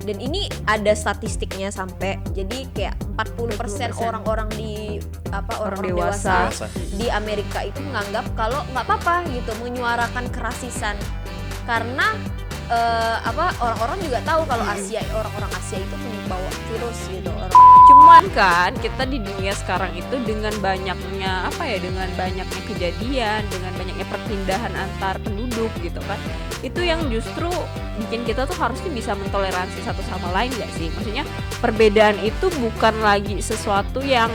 Dan ini ada statistiknya sampai jadi kayak 40% orang-orang di orang dewasa di Amerika itu menganggap kalau nggak apa-apa gitu menyuarakan kerasisan karena orang-orang juga tahu kalau orang-orang Asia itu membawa virus gitu. Cuman kan kita di dunia sekarang itu dengan banyaknya kejadian, dengan banyaknya perpindahan antar penduduk gitu kan, itu yang justru bikin kita tuh harusnya bisa mentoleransi satu sama lain gak sih? Maksudnya perbedaan itu bukan lagi sesuatu yang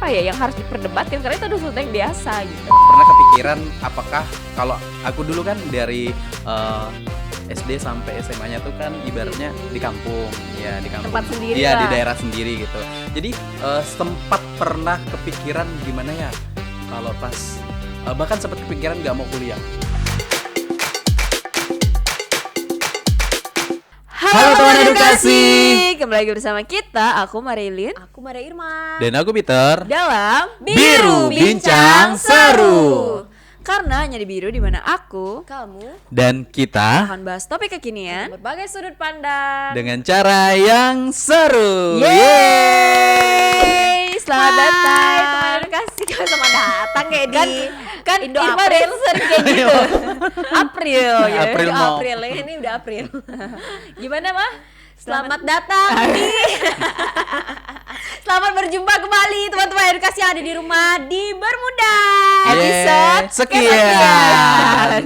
yang harus diperdebatkan karena itu adalah sesuatu yang biasa gitu. Pernah kepikiran apakah kalau aku dulu kan dari SD sampai SMA-nya tuh kan ibaratnya di kampung, ya di kampung. Tempat sendiri ya lah. di daerah sendiri gitu. Jadi sempat pernah kepikiran gimana ya kalau pas bahkan sempat kepikiran nggak mau kuliah. Halo teman edukasi. Kembali lagi bersama kita, aku Marilyn. Aku Maria Irma. Dan aku Peter. Dalam Biru Bincang Seru. Karena hanya di Biru di mana aku Kamu Dan kita akan bahas topik kekinian berbagai sudut pandang dengan cara yang seru. Yeay! Selamat datang teman edukasi. Selamat datang kayak di Kan Indo Irma April. sering kayak gitu. April ya. April mau. April ini udah April. Gimana mah? Selamat datang di Selamat berjumpa kembali teman-teman edukasi yang ada di rumah di Bermuda. Episode sekian.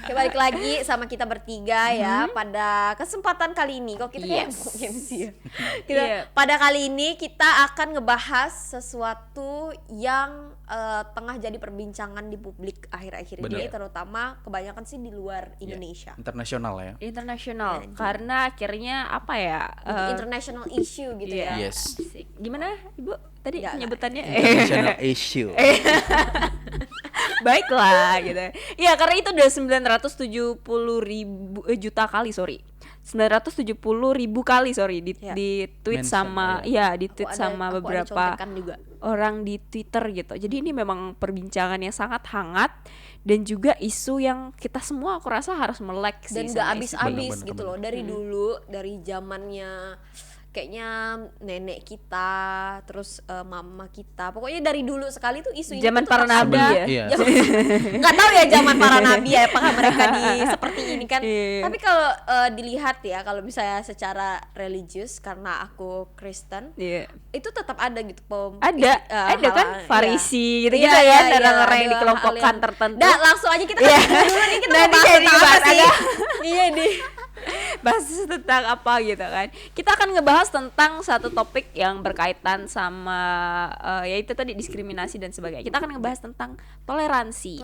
Balik lagi sama kita bertiga ya pada kesempatan kali ini. Kok kita kayak MC ya? Pada kali ini kita akan ngebahas sesuatu yang tengah jadi perbincangan di publik akhir-akhir ini, terutama kebanyakan sih di luar Indonesia. Internasional ya. Internasional karena akhirnya International issue gitu ya. Yes. Gimana Ibu tadi penyebutannya? International issue. Baiklah gitu. Ya karena itu udah 970 ribu kali di tweet sama di tweet sama beberapa orang di Twitter gitu. Jadi ini memang perbincangan yang sangat hangat dan juga isu yang kita semua aku rasa harus melek sih. Dan gak habis-habis gitu loh. Dari dulu, dari zamannya kayaknya nenek kita, terus mama kita, pokoknya dari dulu sekali tuh isu ini zaman tuh para nabi ya. Iya. Nggak tahu ya zaman para nabi ya, apakah mereka seperti ini kan. Tapi kalau dilihat ya, kalau misalnya secara religius, karena aku Kristen, itu tetap ada gitu ada kan Farisi gitu ya, orang-orang yang dikelompokkan tertentu. Nah langsung aja kita dulu nih kita mau bahas tentang apa sih? Iya nih. Bahas tentang apa gitu kan. Kita akan ngebahas tentang satu topik yang berkaitan sama yaitu tadi diskriminasi dan sebagainya. Kita akan ngebahas tentang toleransi.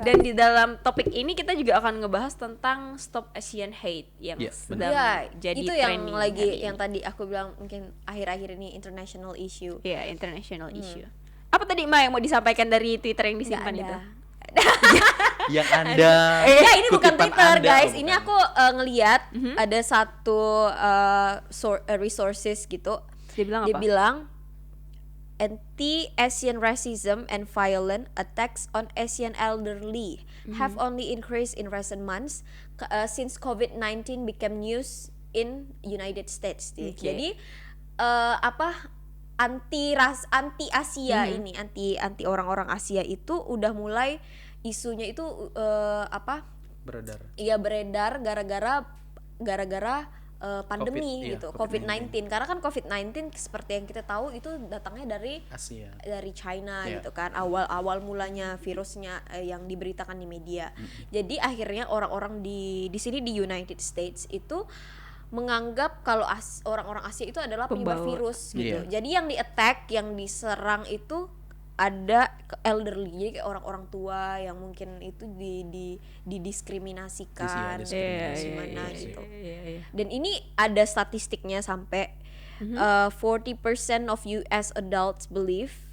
Dan di dalam topik ini kita juga akan ngebahas tentang Stop Asian Hate yang sedang jadi itu trending yang lagi hari yang ini. tadi aku bilang mungkin akhir-akhir ini international issue. Iya, international issue. Apa tadi Ma yang mau disampaikan dari Twitter yang disimpan itu? Yang Anda Ya ini bukan kutipan Twitter Anda, guys, bukan. ini aku ngeliat ada satu resources gitu. Dia Dia bilang apa? bilang anti-Asian racism and violent attacks on Asian elderly have only increased in recent months since COVID-19 became news in United States. Jadi anti Asia ini, anti orang-orang Asia itu udah mulai isunya itu beredar. Iya beredar gara-gara pandemi gitu, COVID-19. Karena kan COVID-19 seperti yang kita tahu itu datangnya dari Asia. dari China gitu kan. Awal mulanya virusnya yang diberitakan di media. Jadi akhirnya orang-orang di sini di United States itu menganggap kalau orang-orang Asia itu adalah penyebar virus gitu. Jadi yang di-attack, yang diserang itu ada elderly, jadi kayak orang-orang tua yang mungkin itu didiskriminasikan gitu. Dan ini ada statistiknya sampai 40% of US adults believe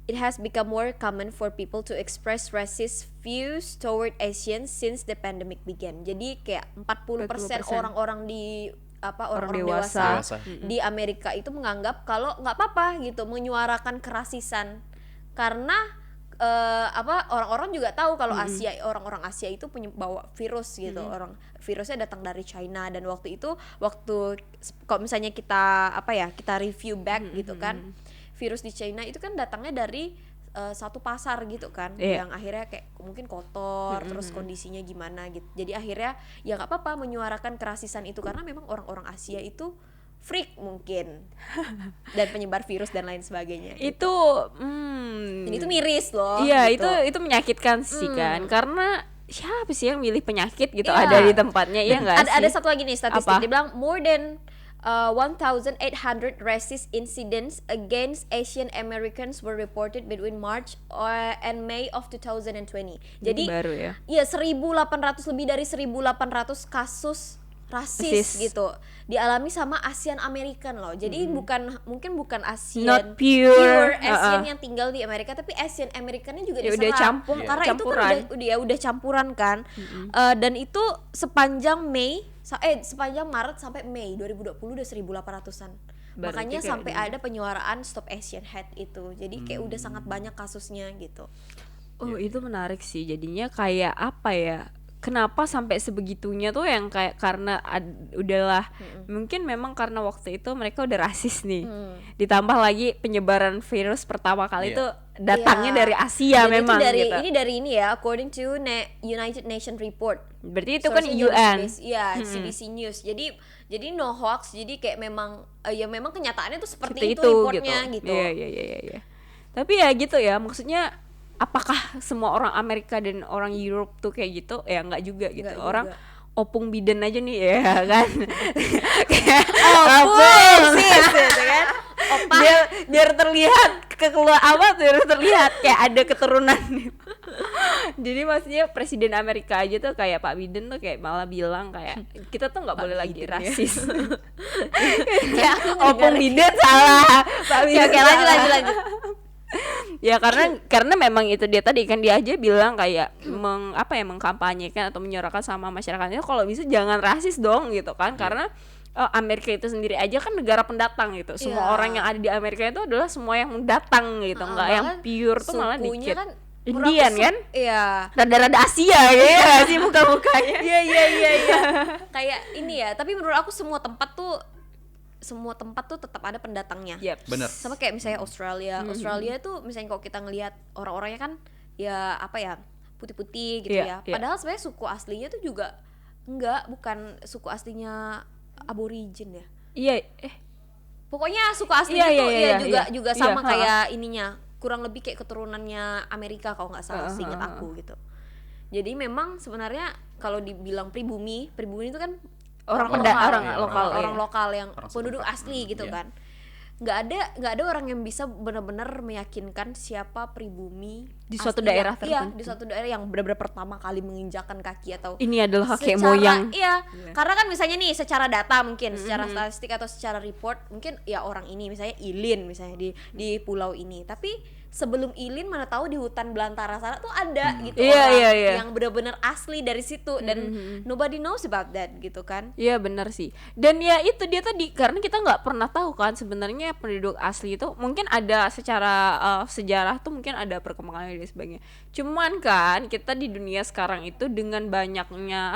it has become more common for people to express racist views toward Asians since the pandemic began. Jadi kayak 40% orang-orang di orang dewasa di Amerika itu menganggap kalau nggak apa-apa gitu menyuarakan kerasisan karena orang-orang juga tahu kalau orang-orang Asia itu bawa virus gitu. Virusnya datang dari China, dan waktu kalau misalnya kita kita review back gitu kan, virus di China itu kan datangnya dari satu pasar gitu kan, yang akhirnya kayak mungkin kotor, terus kondisinya gimana gitu. Jadi akhirnya ya nggak apa-apa menyuarakan kerasisan itu, karena memang orang-orang Asia itu freak mungkin dan penyebar virus dan lain sebagainya itu dan itu miris loh iya gitu. itu menyakitkan sih kan, karena siapa sih yang milih penyakit gitu ada di tempatnya ya nggak sih? Ada satu lagi nih statistik. Apa? Dia bilang more than 1,800 racist incidents against Asian Americans were reported between March and May of 2020. Jadi baru ya? Iya, 1.800, lebih dari 1.800 kasus rasis gitu dialami sama Asian American loh. Jadi mungkin bukan Asian not pure Asian yang tinggal di Amerika, tapi Asian Americannya juga ya, diserang udah karena itu kan udah campuran kan. Dan itu sepanjang Maret sampai Mei 2020 udah 1.800-an. Makanya sampai ada penyuaraan Stop Asian Hate itu. Jadi kayak udah sangat banyak kasusnya gitu. Itu menarik sih. Jadinya kayak apa ya? Kenapa sampai sebegitunya tuh, yang kayak karena udahlah mungkin memang karena waktu itu mereka udah rasis nih, ditambah lagi penyebaran virus pertama kali itu datangnya dari Asia. Dan memang gitu. Dari ini ya, according to United Nations report, berarti itu kan UN CBC News. Jadi no hoax, jadi kayak memang memang kenyataannya tuh seperti itu reportnya gitu. Iya. Tapi ya gitu ya, maksudnya apakah semua orang Amerika dan orang Europe tuh kayak gitu? Ya enggak juga gitu. Enggak orang juga. Opung Biden aja nih ya kan. Opung sih gitu kan. Opa biar terlihat biar terlihat kayak ada keturunan. Jadi maksudnya presiden Amerika aja tuh kayak Pak Biden tuh kayak malah bilang kayak kita tuh nggak boleh lagi rasis. Opung Biden salah. Pak Biden. Oke, lanjut. Ya karena memang itu dia tadi kan, dia aja bilang kayak mengkampanyekan atau menyuarakan sama masyarakatnya kalau bisa jangan rasis dong gitu kan, karena Amerika itu sendiri aja kan negara pendatang gitu. Semua orang yang ada di Amerika itu adalah semua yang mendatang gitu, nggak yang pure tuh malah dikit. Kan Indian kan? Iya. Rada-rada Asia ya sih muka-mukanya. Iya. Kayak ini ya, tapi menurut aku semua tempat tuh tetap ada pendatangnya. Bener. Sama kayak misalnya Australia tuh misalnya kalau kita ngelihat orang-orangnya kan ya putih-putih gitu ya. Padahal sebenarnya suku aslinya tuh juga bukan suku aslinya aborigin ya. Iya. Pokoknya suku aslinya juga sama kayak ininya. Kurang lebih kayak keturunannya Amerika kalau nggak salah, seingat aku gitu. Jadi memang sebenarnya kalau dibilang pribumi itu kan orang lokal yang penduduk asli gitu kan. Nggak ada orang yang bisa benar-benar meyakinkan siapa pribumi di suatu daerah tertentu. Iya, di suatu daerah yang benar-benar pertama kali menginjakan kaki atau ini adalah kakek moyang. Iya. Karena kan misalnya nih secara data mungkin, secara statistik atau secara report mungkin ya orang ini misalnya Ilin misalnya di pulau ini. Tapi sebelum Ilin mana tahu di hutan belantara sana tuh ada gitu orang yang benar-benar asli dari situ, dan nobody knows about that gitu kan. Iya benar sih. Dan ya itu dia tadi, karena kita nggak pernah tahu kan sebenarnya penduduk asli itu mungkin ada secara sejarah tuh mungkin ada perkembangannya dan sebagainya. Cuman kan kita di dunia sekarang itu dengan banyaknya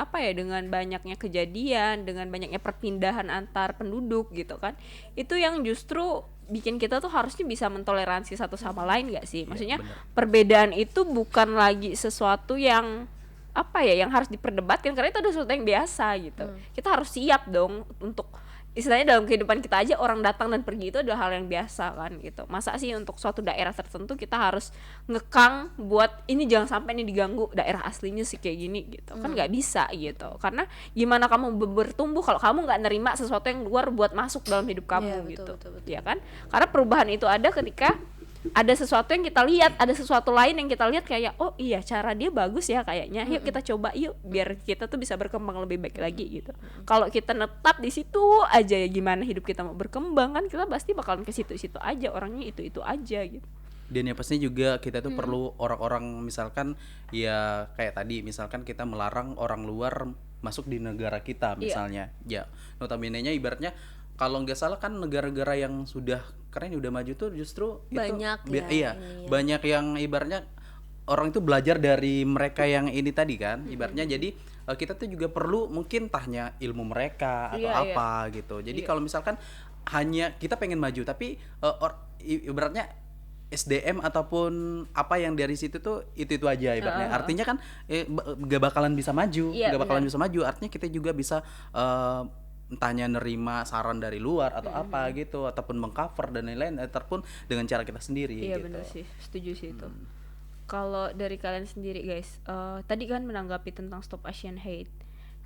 kejadian, dengan banyaknya perpindahan antar penduduk gitu kan, itu yang justru bikin kita tuh harusnya bisa mentoleransi satu sama lain gak sih? Maksudnya perbedaan itu bukan lagi sesuatu yang yang harus diperdebatkan, karena itu adalah sesuatu yang biasa gitu. Kita harus siap dong untuk istilahnya dalam kehidupan kita aja orang datang dan pergi itu adalah hal yang biasa kan gitu. Masa sih untuk suatu daerah tertentu kita harus ngekang buat ini jangan sampai ini diganggu daerah aslinya sih kayak gini gitu. Kan nggak bisa gitu. Karena gimana kamu bertumbuh kalau kamu nggak nerima sesuatu yang luar buat masuk dalam hidup kamu gitu. Betul. Ya kan? Karena perubahan itu ada ketika ada sesuatu yang kita lihat, ada sesuatu lain yang kita lihat kayak oh iya cara dia bagus ya kayaknya, yuk kita coba yuk biar kita tuh bisa berkembang lebih baik lagi gitu. Kalau kita netap di situ aja ya gimana hidup kita mau berkembang kan, kita pasti bakalan ke situ-situ aja, orangnya itu aja gitu. Dan ya pastinya juga kita tuh perlu orang-orang misalkan ya kayak tadi misalkan kita melarang orang luar masuk di negara kita misalnya. Ya notabene-nya ibaratnya kalau nggak salah kan negara-negara yang sudah keren udah maju tuh justru banyak banyak yang ibaratnya orang itu belajar dari mereka yang ini tadi kan, ibaratnya jadi kita tuh juga perlu mungkin tanya ilmu mereka atau apa gitu. Jadi kalau misalkan hanya kita pengen maju tapi ibaratnya SDM ataupun apa yang dari situ tuh itu aja ibaratnya. Artinya kan gak bakalan bisa maju, bisa maju. Artinya kita juga bisa entahnya nerima saran dari luar atau apa gitu, ataupun mengcover dan lain-lain, ataupun dengan cara kita sendiri. Iya gitu. benar sih, setuju sih itu. Kalau dari kalian sendiri guys, tadi kan menanggapi tentang Stop Asian Hate,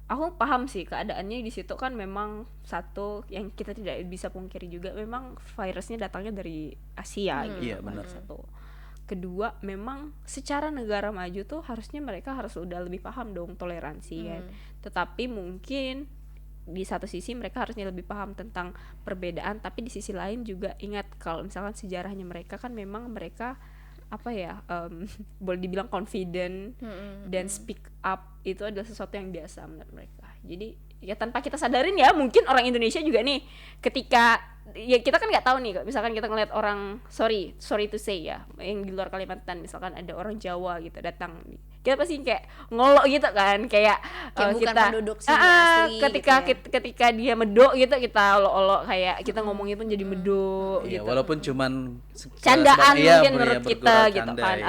aku paham sih keadaannya di situ kan memang satu yang kita tidak bisa pungkiri juga memang virusnya datangnya dari Asia gitu. Iya benar. Satu. Kedua, memang secara negara maju tuh harusnya mereka harus udah lebih paham dong toleransi kan. Tetapi mungkin di satu sisi mereka harusnya lebih paham tentang perbedaan, tapi di sisi lain juga ingat kalau misalkan sejarahnya mereka kan memang mereka apa ya, boleh dibilang confident dan speak up itu adalah sesuatu yang biasa menurut mereka. Jadi ya tanpa kita sadarin ya mungkin orang Indonesia juga nih ketika ya kita kan nggak tahu nih misalkan kita ngeliat orang sorry to say ya yang di luar Kalimantan, misalkan ada orang Jawa gitu datang, kita pasti kayak ngolok gitu kan, kayak bukan kita penduduk sini asli ketika gitu ya. ketika dia medok gitu kita olok-olok kayak kita ngomongnya pun jadi medok Iya, gitu, walaupun cuman candaan mungkin menurut kita bergurau gitu canda, kan, ya.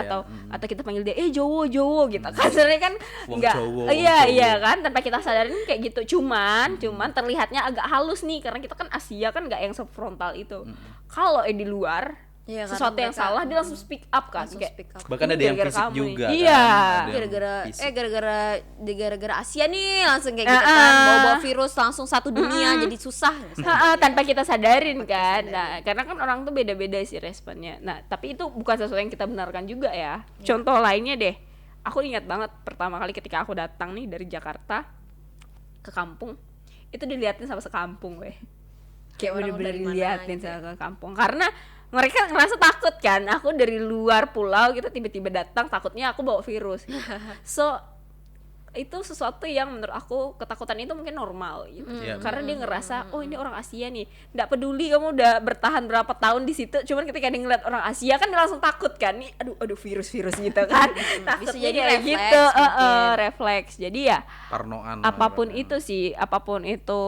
atau kita panggil dia Jowo gitu kan, sebenarnya kan Wong nggak Jowo, iya kan tanpa kita sadarin kayak gitu, cuman terlihatnya agak halus nih karena kita kan Asia kan nggak yang frontal itu. Kalau di luar Iya, sesuatu karena yang salah dia langsung speak up kan, langsung kayak speak up. bahkan ada yang gara-gara fisik kamu juga nih. kan. Iya. Ada yang fisik. gara-gara Asia nih langsung kayak gitu kan, bawa virus langsung satu dunia jadi susah. Tanpa kita sadarin kan. Nah, karena kan orang tuh beda-beda sih responnya. Nah, tapi itu bukan sesuatu yang kita benarkan juga ya. Contoh lainnya deh. Aku ingat banget pertama kali ketika aku datang nih dari Jakarta ke kampung, itu diliatin sama sekampung weh. Kayak orang bener-bener dari mana diliatin gitu sama kampung. Karena mereka ngerasa takut kan, aku dari luar pulau gitu tiba-tiba datang, takutnya aku bawa virus. So itu sesuatu yang menurut aku ketakutan itu mungkin normal gitu. Karena dia ngerasa ini orang Asia nih, nggak peduli kamu udah bertahan berapa tahun di situ, cuman ketika dia ngeliat orang Asia kan dia langsung takut kan, nih aduh virus gitu kan. Bisa Takutnya jadi kayak refleks gitu, mungkin. refleks. Jadi ya Parnoan apapun ibaratnya. itu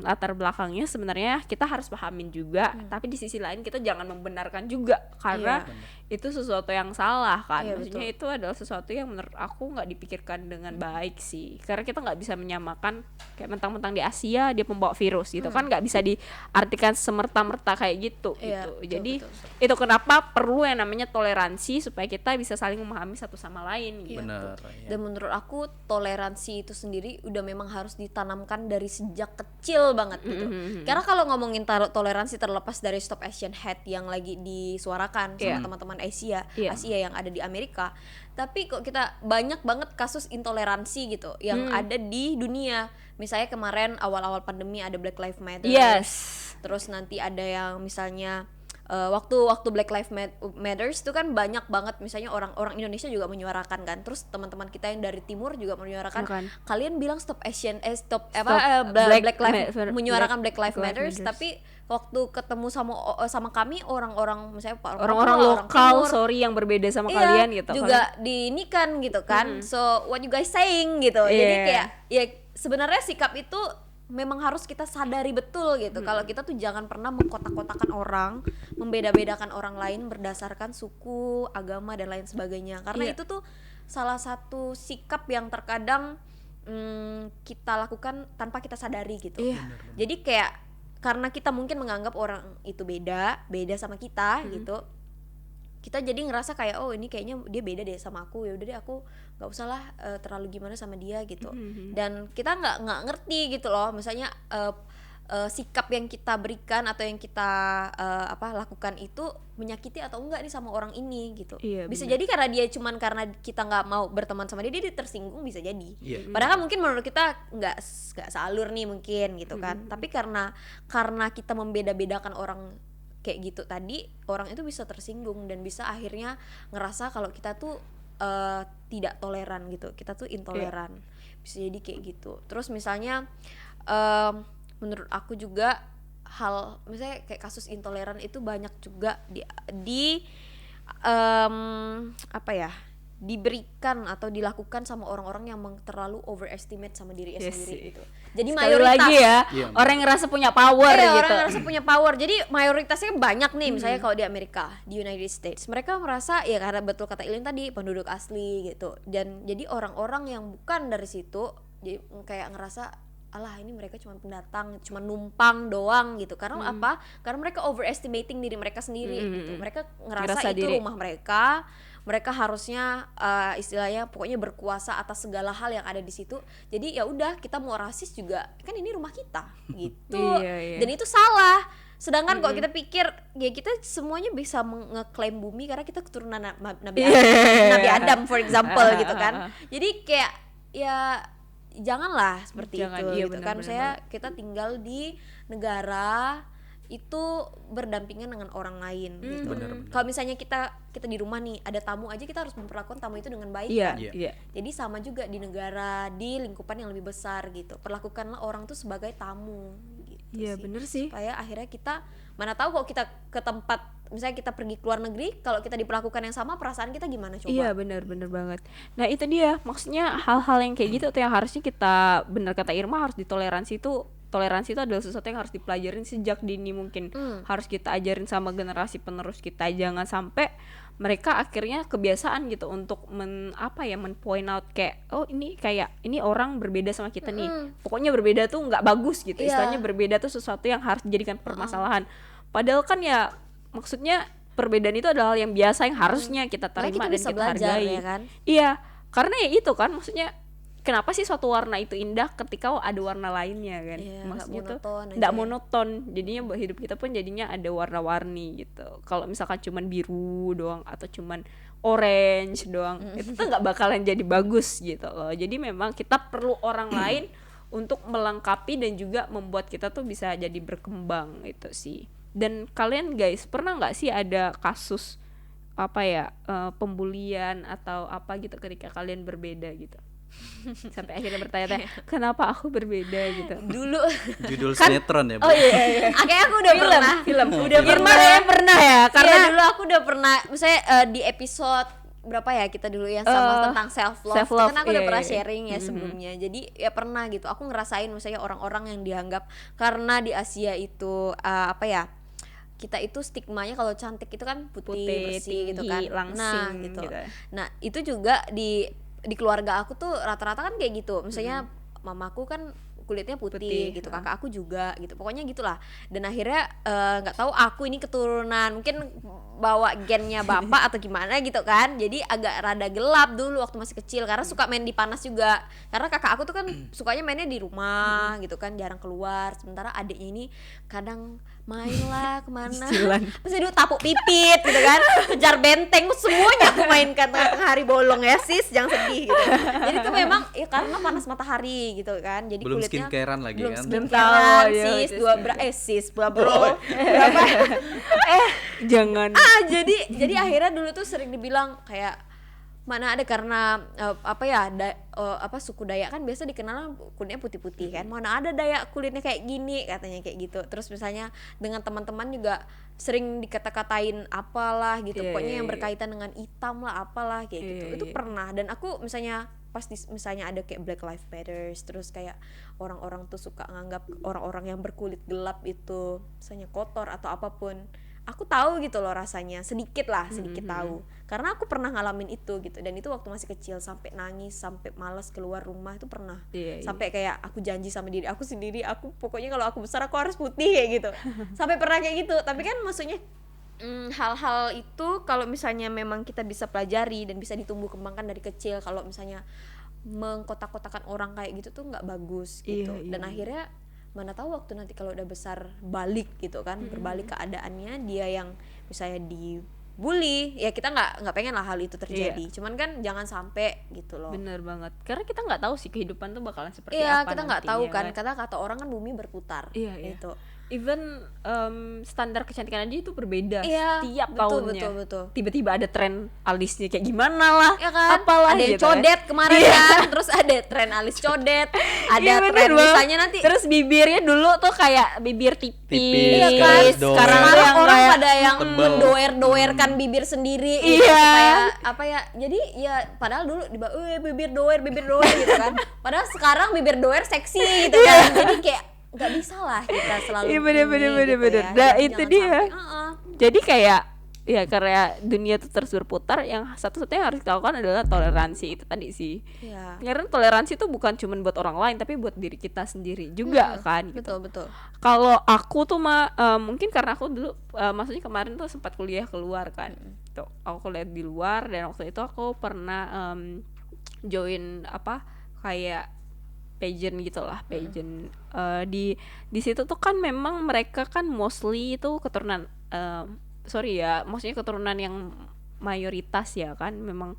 latar belakangnya sebenarnya kita harus pahamin juga, tapi di sisi lain kita jangan membenarkan juga karena itu sesuatu yang salah kan. Iya, Maksudnya betul. itu adalah sesuatu yang menurut aku nggak dipikirkan dengan baik sih, karena kita nggak bisa menyamakan kayak mentang-mentang di Asia dia pembawa virus gitu kan, nggak bisa diartikan semerta-merta kayak gitu Iya, gitu. betul, Jadi betul. itu kenapa perlu yang namanya toleransi supaya kita bisa saling memahami satu sama lain gitu. Bener. Ya. Dan menurut aku toleransi itu sendiri udah memang harus ditanamkan dari sejak kecil banget gitu. Karena kalau ngomongin toleransi terlepas dari Stop Asian Hate yang lagi disuarakan sama teman-teman Asia yang ada di Amerika, tapi kok kita banyak banget kasus intoleransi gitu yang ada di dunia. Misalnya kemarin awal-awal pandemi ada Black Lives Matter. Terus nanti ada yang misalnya waktu Black Lives Matters itu kan banyak banget misalnya orang-orang Indonesia juga menyuarakan kan, terus teman-teman kita yang dari timur juga menyuarakan. Kalian bilang Black Lives menyuarakan Black Lives Matters, tapi waktu ketemu sama kami orang-orang misalnya orang-orang lokal yang berbeda sama kalian gitu juga diinikan gitu kan. So what you guys saying gitu. Jadi kayak ya sebenarnya sikap itu memang harus kita sadari betul gitu. Kalau kita tuh jangan pernah mengkotak-kotakan orang, membeda-bedakan orang lain berdasarkan suku, agama dan lain sebagainya. Karena itu tuh salah satu sikap yang terkadang kita lakukan tanpa kita sadari gitu. Jadi kayak karena kita mungkin menganggap orang itu beda sama kita gitu. Kita jadi ngerasa kayak ini kayaknya dia beda deh sama aku, ya udah deh aku nggak usah lah terlalu gimana sama dia gitu. Dan kita nggak ngerti gitu loh, misalnya sikap yang kita berikan atau yang kita lakukan itu menyakiti atau enggak nih sama orang ini gitu. Bisa jadi karena dia cuman karena kita nggak mau berteman sama dia tersinggung, bisa jadi. Padahal mungkin menurut kita nggak sealur nih mungkin gitu kan. Tapi karena kita membeda-bedakan orang kayak gitu tadi, orang itu bisa tersinggung dan bisa akhirnya ngerasa kalau kita tuh tidak toleran gitu, kita tuh intoleran. Bisa jadi kayak gitu. Terus misalnya menurut aku juga misalnya kayak kasus intoleran itu banyak juga di apa ya, diberikan atau dilakukan sama orang-orang yang terlalu overestimate sama dirinya sendiri gitu. Jadi Sekali mayoritas lagi ya, orang yang ngerasa punya power gitu. orang yang ngerasa punya power. Jadi mayoritasnya banyak nih, misalnya kalau di Amerika, di United States, mereka merasa ya karena betul kata Ilin tadi, penduduk asli gitu. Dan jadi orang-orang yang bukan dari situ jadi kayak ngerasa alah ini mereka cuma pendatang, cuma numpang doang gitu. Karena apa? Karena mereka overestimating diri mereka sendiri gitu. Mereka ngerasa itu rumah mereka harusnya istilahnya pokoknya berkuasa atas segala hal yang ada di situ. Jadi ya udah, kita mau rasis juga kan ini rumah kita gitu. Dan itu salah. Sedangkan kalau kita pikir ya kita semuanya bisa ngeklaim bumi karena kita keturunan Nabi Adam for example gitu kan. Jadi kayak ya janganlah seperti itu gitu kan. Saya kita tinggal di negara itu berdampingan dengan orang lain gitu. Kalau misalnya kita di rumah nih ada tamu aja, kita harus memperlakukan tamu itu dengan baik kan. Jadi sama juga di negara, di lingkupan yang lebih besar gitu. Perlakukanlah orang tuh sebagai tamu gitu. Iya bener sih. Supaya akhirnya kita, mana tahu kalau kita ke tempat, misalnya kita pergi ke luar negeri, kalau kita diperlakukan yang sama, perasaan kita gimana coba? Iya bener banget. Nah itu dia, maksudnya hal-hal yang kayak gitu tuh yang harusnya kita, bener kata Irma, harus ditoleransi itu. Toleransi itu adalah sesuatu yang harus dipelajarin sejak dini mungkin. Harus kita ajarin sama generasi penerus kita. Jangan sampai mereka akhirnya kebiasaan gitu untuk point out kayak ini orang berbeda sama kita nih. Pokoknya berbeda tuh nggak bagus gitu. Istilahnya berbeda tuh sesuatu yang harus dijadikan permasalahan. Padahal kan ya maksudnya perbedaan itu adalah hal yang biasa yang harusnya kita terima dan kita hargai. Ya kan? Iya, karena ya itu kan maksudnya kenapa sih suatu warna itu indah ketika ada warna lainnya kan? Maksudnya tuh nggak monoton. Jadinya hidup kita pun jadinya ada warna-warni gitu. Kalau misalkan cuman biru doang atau cuman orange doang, itu tuh nggak bakalan jadi bagus gitu loh. Jadi memang kita perlu orang lain untuk melengkapi dan juga membuat kita tuh bisa jadi berkembang gitu sih. Dan kalian guys pernah nggak sih ada kasus pembulian atau apa gitu ketika kalian berbeda gitu? Sampai akhirnya bertanya-tanya kenapa aku berbeda gitu. Dulu judul sinetron ya Bu. Oh iya. Akhirnya aku udah film udah pernah ya, karena Iya. dulu aku udah pernah misalnya di episode berapa ya kita dulu yang sama tentang self love kan aku udah pernah sharing ya sebelumnya. Jadi ya pernah gitu aku ngerasain misalnya orang-orang yang dianggap karena di Asia itu kita itu stigmanya kalau cantik itu kan putih bersih tinggi, gitu kan, langsing gitu. gitu. Nah itu juga di keluarga aku tuh rata-rata kan kayak gitu. Misalnya mamaku kan kulitnya putih gitu, kakak aku juga gitu, pokoknya gitulah. Dan akhirnya nggak tahu aku ini keturunan mungkin bawa gennya bapak atau gimana gitu kan, jadi agak rada gelap dulu waktu masih kecil karena suka main di panas juga. Karena kakak aku tuh kan sukanya mainnya di rumah gitu kan, jarang keluar. Sementara adiknya ini kadang main lah kemana, terus dulu tapuk pipit gitu kan, kejar benteng, semuanya aku mainkan tengah hari bolong ya sis, jangan sedih gitu. Jadi itu memang ya karena panas matahari gitu kan, jadi belum kulitnya skincarean lagi belum kan. skincarean sis, bro berapa jangan jadi akhirnya dulu tuh sering dibilang kayak mana ada karena suku Dayak kan biasa dikenal kulitnya putih-putih kan, mana ada Dayak kulitnya kayak gini katanya kayak gitu. Terus misalnya dengan teman-teman juga sering dikata-katain apalah gitu, pokoknya yang berkaitan dengan hitam lah apalah kayak gitu. Itu pernah. Dan aku misalnya misalnya ada kayak Black Lives Matter, terus kayak orang-orang tuh suka nganggap orang-orang yang berkulit gelap itu misalnya kotor atau apapun. Aku tahu gitu loh rasanya, sedikit tahu karena aku pernah ngalamin itu gitu. Dan itu waktu masih kecil, sampai nangis, sampai malas keluar rumah itu pernah. Sampai kayak aku janji sama diri aku sendiri, aku pokoknya kalau aku besar aku harus putih kayak gitu. Sampai pernah kayak gitu. Tapi kan maksudnya hal-hal itu kalau misalnya memang kita bisa pelajari dan bisa ditumbuh kembangkan dari kecil, kalau misalnya mengkotak-kotakan orang kayak gitu tuh nggak bagus gitu. Dan akhirnya mana tahu waktu nanti kalau udah besar balik gitu kan, berbalik keadaannya, dia yang misalnya dibully, ya kita nggak pengen lah hal itu terjadi. Cuman kan jangan sampai gitu loh. Bener banget, karena kita nggak tahu sih kehidupan tuh bakalan seperti Kita apa nggak tahu kan, kata orang kan bumi berputar gitu. even standar kecantikan aja itu berbeda Iya, setiap betul, tahunnya. betul. Tiba-tiba ada tren alisnya kayak gimana lah, Ya kan? apalah Ada yang gitu codet ya. kemarin kan, terus ada tren alis codet, ada Iya, bener tren banget. misalnya nanti Terus bibirnya dulu tuh kayak bibir tipis, Tipis, iya kan? doer. sekarang tuh Sekarang yang orang kayak pada yang tebel. mendoer-doerkan bibir sendiri gitu, Iya. supaya apa ya? Jadi ya padahal dulu bibir doer gitu kan. Padahal sekarang bibir doer seksi gitu kan. Jadi kayak nggak bisa lah kita selalu Iya, bener, ini gitu bener. ya. Nah, Jadi itu jangan dia. sampai, Jadi kayak ya karena dunia tuh terus berputar, yang satu-satunya yang harus dilakukan adalah toleransi itu tadi sih. Iya. Karena toleransi itu bukan cuma buat orang lain tapi buat diri kita sendiri juga kan gitu. Betul. Kalau aku tuh mungkin karena aku dulu maksudnya kemarin tuh sempat kuliah keluar kan. Tuh, aku kuliah di luar dan waktu itu aku pernah join apa kayak pageant gitulah, pageant. Di situ tuh kan memang mereka kan mostly itu keturunan maksudnya keturunan yang mayoritas ya kan, memang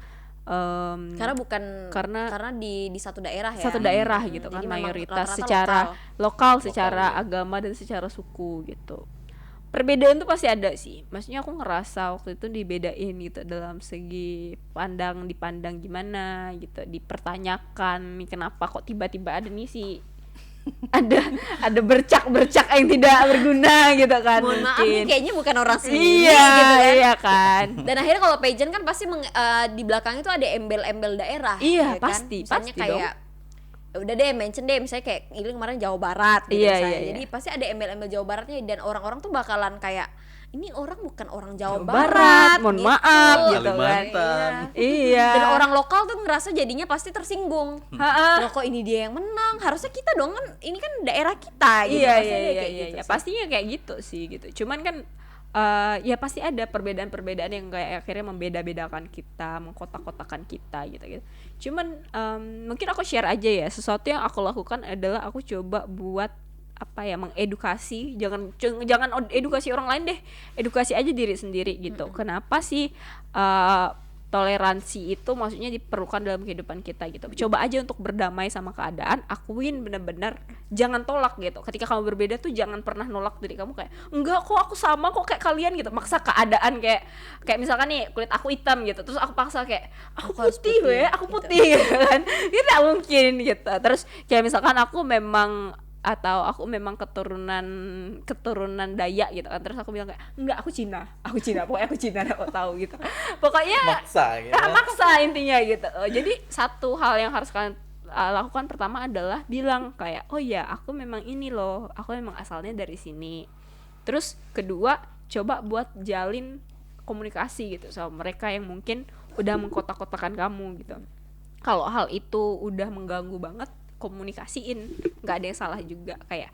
Karena di satu daerah ya. satu daerah gitu kan, Jadi memang mayoritas rata-rata secara lokal, secara ya. agama dan secara suku gitu. Perbedaan tuh pasti ada sih. Maksudnya aku ngerasa waktu itu dibedain gitu dalam segi dipandang gimana gitu, dipertanyakan nih kenapa kok tiba-tiba ada nih sih ada bercak-bercak yang tidak berguna gitu kan. Mohon maaf nih, mungkin. kayaknya bukan orang sini Iya, gitu kan. iya kan. Dan akhirnya kalau pageant kan pasti di belakang itu ada embel-embel daerah. Iya, ya kan? pasti, Misalnya pasti kayak ya udah deh mention deh, misalnya kayak Iling kemarin Jawa Barat gitu Iya, misalnya. iya, Jadi iya. pasti ada embel-embel Jawa Baratnya dan orang-orang tuh bakalan kayak ini orang bukan orang Jawa, Jawa Barat, Barat, mohon gitu. maaf gitu kan. Kalimantan. Iya. Dan orang lokal tuh ngerasa jadinya pasti tersinggung. Ha-ha. Loh kok ini dia yang menang? Harusnya kita dong, kan ini kan daerah kita gitu. Iya, Pasti iya, dia iya, kayak iya, gitu iya. sih. Pastinya kayak gitu sih gitu. Cuman kan ya pasti ada perbedaan-perbedaan yang kayak akhirnya membeda-bedakan kita, mengkotak-kotakan kita gitu. Cuman mungkin aku share aja ya, sesuatu yang aku lakukan adalah aku coba buat mengedukasi, jangan edukasi orang lain deh, edukasi aja diri sendiri gitu. Kenapa sih toleransi itu maksudnya diperlukan dalam kehidupan kita gitu. Coba aja untuk berdamai sama keadaan, akuin benar-benar, jangan tolak gitu. Ketika kamu berbeda tuh jangan pernah nolak diri kamu kayak enggak kok aku sama kok kayak kalian gitu. Maksa keadaan kayak misalkan nih kulit aku hitam gitu, terus aku paksa kayak aku harus putih putih, aku putih gitu kan. Itu tidak mungkin gitu. Terus kayak misalkan aku memang keturunan Dayak gitu kan, terus aku bilang kayak enggak aku Cina pokoknya aku Cina aku tahu gitu, pokoknya Maksa gitu. maksa intinya gitu. Jadi satu hal yang harus kalian lakukan pertama adalah bilang kayak oh ya aku memang ini loh, aku memang asalnya dari sini. Terus kedua, coba buat jalin komunikasi gitu sama mereka yang mungkin udah mengkotak-kotakan kamu gitu. Kalau hal itu udah mengganggu banget, komunikasiin, nggak ada yang salah juga, kayak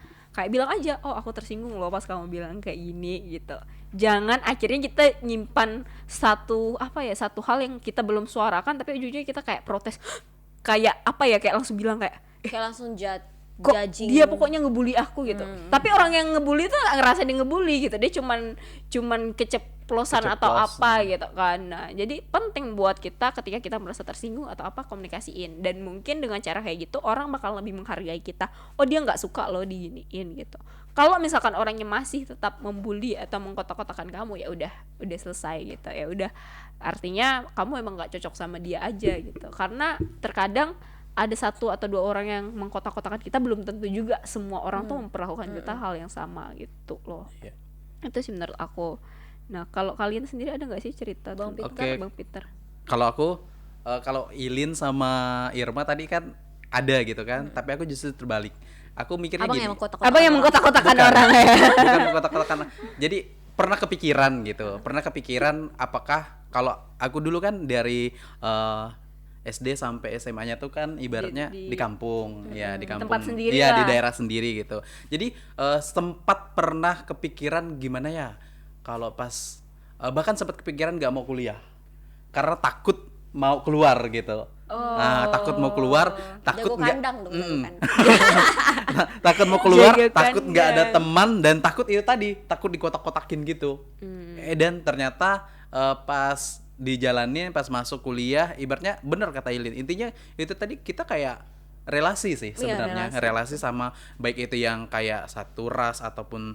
bilang aja oh aku tersinggung loh pas kamu bilang kayak gini gitu. Jangan akhirnya kita nyimpan satu hal yang kita belum suarakan tapi ujungnya kita kayak protes kayak langsung bilang kayak Kayak langsung kok judging. dia pokoknya ngebully aku gitu. Tapi orang yang ngebully tuh gak ngerasa dia ngebully gitu, dia cuman keceplosan atau apa gitu kan. Nah jadi penting buat kita ketika kita merasa tersinggung atau apa, komunikasiin. Dan mungkin dengan cara kayak gitu orang bakal lebih menghargai kita. Oh dia nggak suka loh diginiin gitu. Kalau misalkan orangnya masih tetap membuli atau mengkotak-kotakan kamu, ya udah selesai gitu. Ya udah, artinya kamu emang nggak cocok sama dia aja gitu. Karena terkadang ada satu atau dua orang yang mengkotak-kotakan kita, belum tentu juga semua orang tuh memperlakukan kita hal yang sama gitu loh. Iya. Itu sih menurut aku. Nah kalau kalian sendiri ada nggak sih cerita Bang tentang Peter? Bang Peter? Kalau aku kalau Ilin sama Irma tadi kan ada gitu kan, tapi aku justru terbalik. Aku mikirnya Abang gini. yang mengkotak-kotakan Abang yang orang. mengkotak-kotakan Bukan. orang ya. Bukan mengkotak-kotakan. Jadi pernah kepikiran apakah kalau aku dulu kan dari SD sampai SMA-nya tuh kan ibaratnya di kampung, ya di kampung. tempat sendiri Iya, lah. di daerah sendiri gitu. Jadi sempat pernah kepikiran gimana ya kalau pas bahkan sempat kepikiran nggak mau kuliah karena takut mau keluar gitu. Nah, takut mau keluar, takut Jago nggak kandang dong, jago kandang. takut mau keluar, Jaga takut nggak ada kandang. teman, dan takut itu tadi, takut dikotak-kotakin gitu. Dan ternyata pas dijalannya, pas masuk kuliah, ibaratnya bener kata Ilin, intinya itu tadi kita kayak relasi sih sebenarnya, relasi. relasi sama baik itu yang kayak satu ras ataupun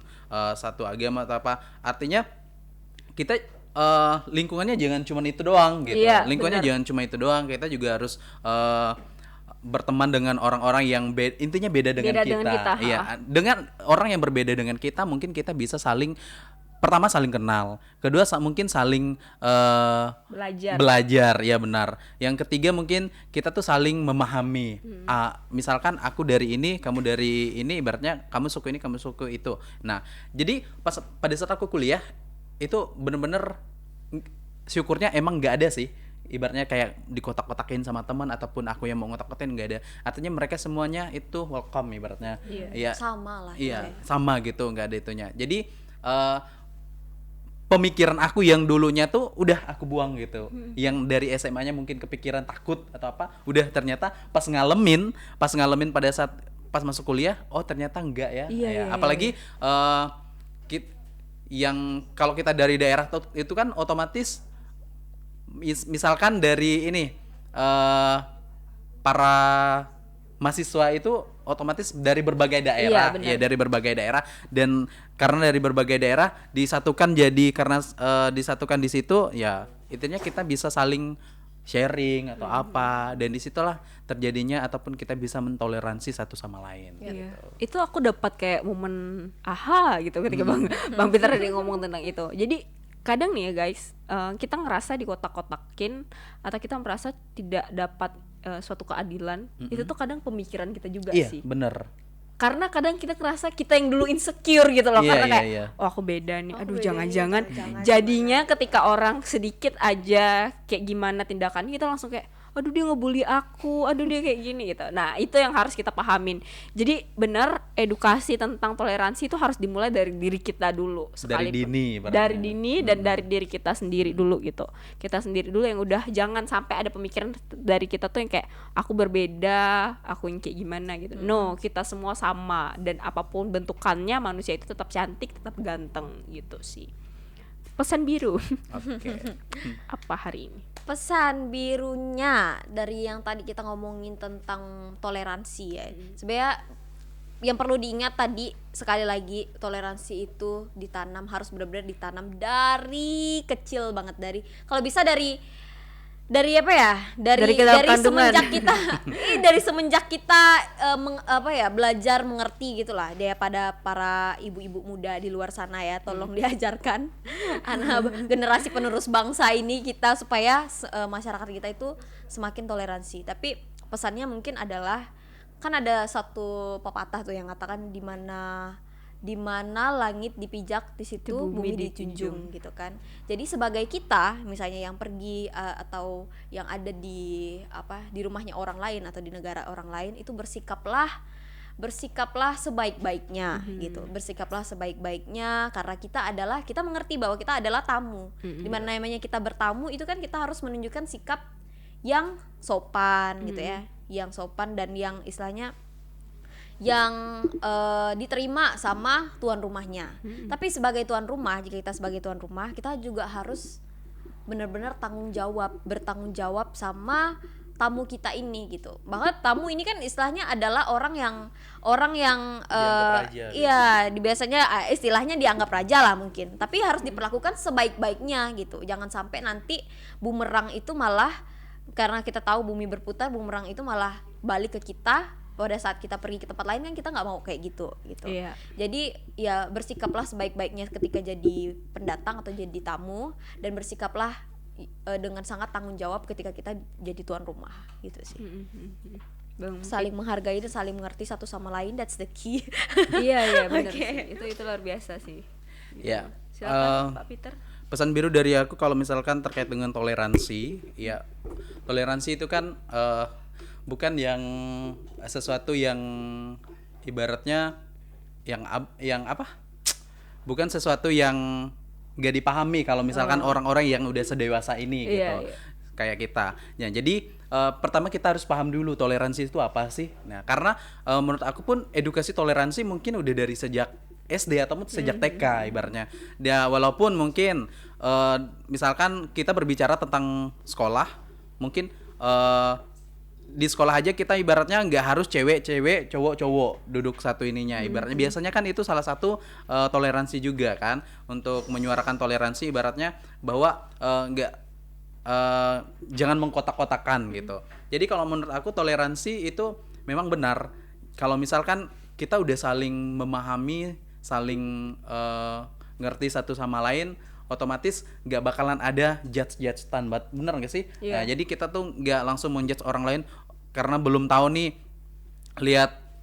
satu agama atau apa. Artinya kita lingkungannya jangan cuma itu doang gitu. Iya, Lingkungannya benar. jangan cuma itu doang. Kita juga harus berteman dengan orang-orang yang intinya beda dengan Beda dengan kita, Iya, dengan orang yang berbeda dengan kita mungkin kita bisa saling pertama saling kenal, kedua mungkin saling belajar, ya benar. Yang ketiga mungkin kita tuh saling memahami. Misalkan aku dari ini, kamu dari ini, ibaratnya kamu suku ini, kamu suku itu. Nah, jadi pada saat aku kuliah itu bener-bener syukurnya emang nggak ada sih. Ibaratnya kayak dikotak-kotakin sama teman ataupun aku yang mau ngotak-kotakin nggak ada. Artinya mereka semuanya itu welcome ibaratnya. Iya. Sama lah. Iya, sama gitu, nggak ada itunya. Jadi pemikiran aku yang dulunya tuh udah aku buang gitu. Yang dari SMA-nya mungkin kepikiran takut atau apa, udah ternyata pas ngalamin pada saat pas masuk kuliah, oh ternyata enggak ya. Iya. Apalagi yang kalau kita dari daerah itu kan otomatis misalkan dari ini para mahasiswa itu otomatis dari berbagai daerah, Iya, dari berbagai daerah, dan karena dari berbagai daerah disatukan disatukan di situ, ya intinya kita bisa saling sharing atau apa, dan disitulah terjadinya ataupun kita bisa mentoleransi satu sama lain. Iya. Itu aku dapat kayak momen aha gitu ketika Bang Peter tadi ngomong tentang itu. Jadi kadang nih ya guys, kita ngerasa dikotak-kotakin atau kita merasa tidak dapat suatu keadilan, itu tuh kadang pemikiran kita juga sih. Iya, bener. Karena kadang kita ngerasa kita yang dulu insecure gitu loh, karena kayak iya. oh aku beda nih, aduh beda jangan-jangan nih, jangan. jadinya ketika orang sedikit aja kayak gimana tindakannya kita langsung kayak aduh dia ngebully aku, aduh dia kayak gini gitu. Nah itu yang harus kita pahamin. Jadi benar edukasi tentang toleransi itu harus dimulai dari diri kita dulu. Dari dini, dari dini dan dari diri kita sendiri dulu gitu. Kita sendiri dulu yang udah, jangan sampai ada pemikiran dari kita tuh yang kayak aku berbeda, aku yang kayak gimana gitu. No, kita semua sama, dan apapun bentukannya manusia itu tetap cantik, tetap ganteng gitu sih. Pesan biru. Oke. Apa hari ini? Pesan birunya dari yang tadi kita ngomongin tentang toleransi ya. Sebenarnya yang perlu diingat tadi sekali lagi, toleransi itu ditanam, harus benar-benar ditanam dari kecil banget, kalau bisa dari apa ya, dari semenjak kita dari semenjak kita belajar mengerti gitulah, daripada para ibu-ibu muda di luar sana ya, tolong diajarkan anak generasi penerus bangsa ini kita supaya masyarakat kita itu semakin toleransi. Tapi pesannya mungkin adalah, kan ada satu pepatah tuh yang katakan di mana langit dipijak di situ bumi dijunjung gitu kan. Jadi sebagai kita misalnya yang pergi atau yang ada di rumahnya orang lain atau di negara orang lain, itu bersikaplah sebaik-baiknya gitu. Bersikaplah sebaik-baiknya, karena kita mengerti bahwa kita adalah tamu. Di mana namanya kita bertamu itu kan kita harus menunjukkan sikap yang sopan gitu ya. Yang sopan dan yang istilahnya yang diterima sama tuan rumahnya. Tapi sebagai tuan rumah, jika kita sebagai tuan rumah, kita juga harus benar-benar bertanggung jawab sama tamu kita ini gitu. Bahkan tamu ini kan istilahnya adalah orang yang biasanya istilahnya dianggap raja lah mungkin. Tapi harus diperlakukan sebaik-baiknya gitu. Jangan sampai nanti bumerang itu malah, karena kita tahu bumi berputar, bumerang itu malah balik ke kita pada saat kita pergi ke tempat lain, kan kita nggak mau kayak gitu. Iya. Jadi ya bersikaplah sebaik-baiknya ketika jadi pendatang atau jadi tamu, dan bersikaplah dengan sangat tanggung jawab ketika kita jadi tuan rumah gitu sih. Saling menghargai dan saling mengerti satu sama lain, that's the key. Iya benar sih. Itu luar biasa sih. Ya. Silakan Pak Peter. Pesan biru dari aku kalau misalkan terkait dengan toleransi, ya toleransi itu kan bukan yang sesuatu yang ibaratnya yang apa? Bukan sesuatu yang gak dipahami kalau misalkan orang-orang yang udah sedewasa ini gitu. Kayak kita. Ya, jadi pertama kita harus paham dulu toleransi itu apa sih. Nah, karena menurut aku pun edukasi toleransi mungkin udah dari sejak SD atau sejak TK ibaratnya. Ya, walaupun mungkin misalkan kita berbicara tentang sekolah, mungkin di sekolah aja kita ibaratnya nggak harus cewek-cewek, cowok-cowok duduk satu ininya. Ibaratnya biasanya kan itu salah satu toleransi juga kan, untuk menyuarakan toleransi ibaratnya bahwa nggak jangan mengkotak-kotakan gitu. Jadi kalau menurut aku toleransi itu memang benar. Kalau misalkan kita udah saling memahami, saling ngerti satu sama lain, otomatis nggak bakalan ada judge-judge-an, bener nggak sih? Iya. Nah, jadi kita tuh nggak langsung menjudge orang lain karena belum tahu nih, lihat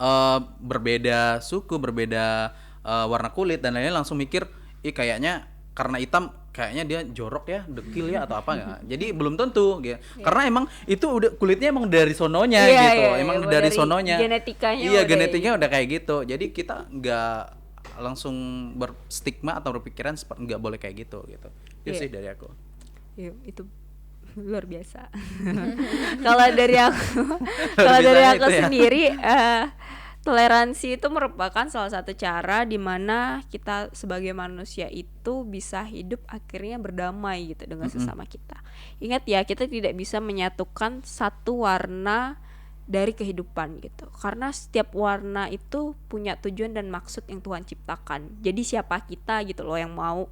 berbeda suku, berbeda warna kulit dan lain-lain, langsung mikir, kayaknya karena hitam kayaknya dia jorok ya, dekil ya atau apa ya. Jadi belum tentu gitu. Karena emang itu udah kulitnya emang dari sononya gitu. Emang dari sononya. Genetikanya. Iya, genetiknya udah kayak gitu. Jadi kita nggak langsung berstigma atau berpikiran nggak boleh kayak gitu. Itu sih dari aku. Iya, itu luar biasa. Kalau dari aku itu ya. sendiri, toleransi itu merupakan salah satu cara di mana kita sebagai manusia itu bisa hidup akhirnya berdamai gitu dengan sesama kita. Ingat ya, kita tidak bisa menyatukan satu warna dari kehidupan gitu, karena setiap warna itu punya tujuan dan maksud yang Tuhan ciptakan. Jadi siapa kita gitu loh yang mau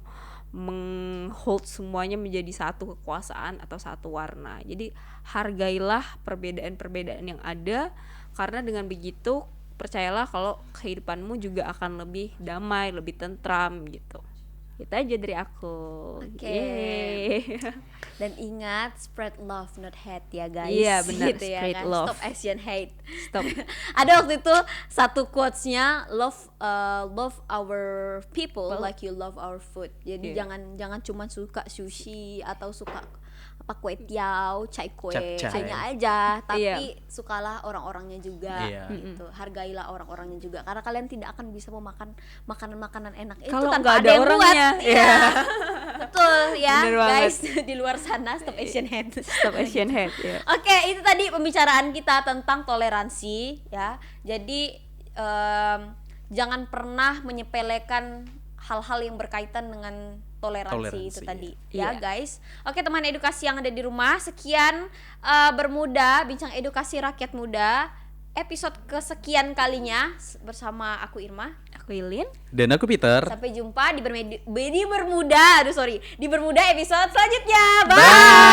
menghold semuanya menjadi satu kekuasaan atau satu warna. Jadi hargailah perbedaan-perbedaan yang ada, karena dengan begitu percayalah kalau kehidupanmu juga akan lebih damai, lebih tentram gitu. Itu aja dari aku. Oke. Dan ingat, spread love not hate ya guys. Iya benar, gitu ya spread kan? love. Stop Asian hate. Stop. Ada waktu itu satu quotes-nya, love our people like you love our food. Jadi jangan cuma suka sushi atau suka apa kue tiao, chai kue, Capcay. hanya aja, tapi Iya. sukalah orang-orangnya juga, Iya. gitu. Hargailah orang-orangnya juga, karena kalian tidak akan bisa memakan makanan-makanan enak itu Kalau tanpa nggak ada ada yang orangnya. buat. Iya. Betul ya, Bener banget. guys. Di luar sana, stop Asian hate. Stop Asian hate ya. Oke, itu tadi pembicaraan kita tentang toleransi ya. Jadi jangan pernah menyepelekan hal-hal yang berkaitan dengan toleransi itu tadi ya Iya. guys. Oke teman edukasi yang ada di rumah, sekian Bermuda, bincang edukasi rakyat muda, episode kesekian kalinya bersama aku Irma. Aku Ilin. Dan aku Peter. Sampai jumpa di Bermuda episode selanjutnya. Bye.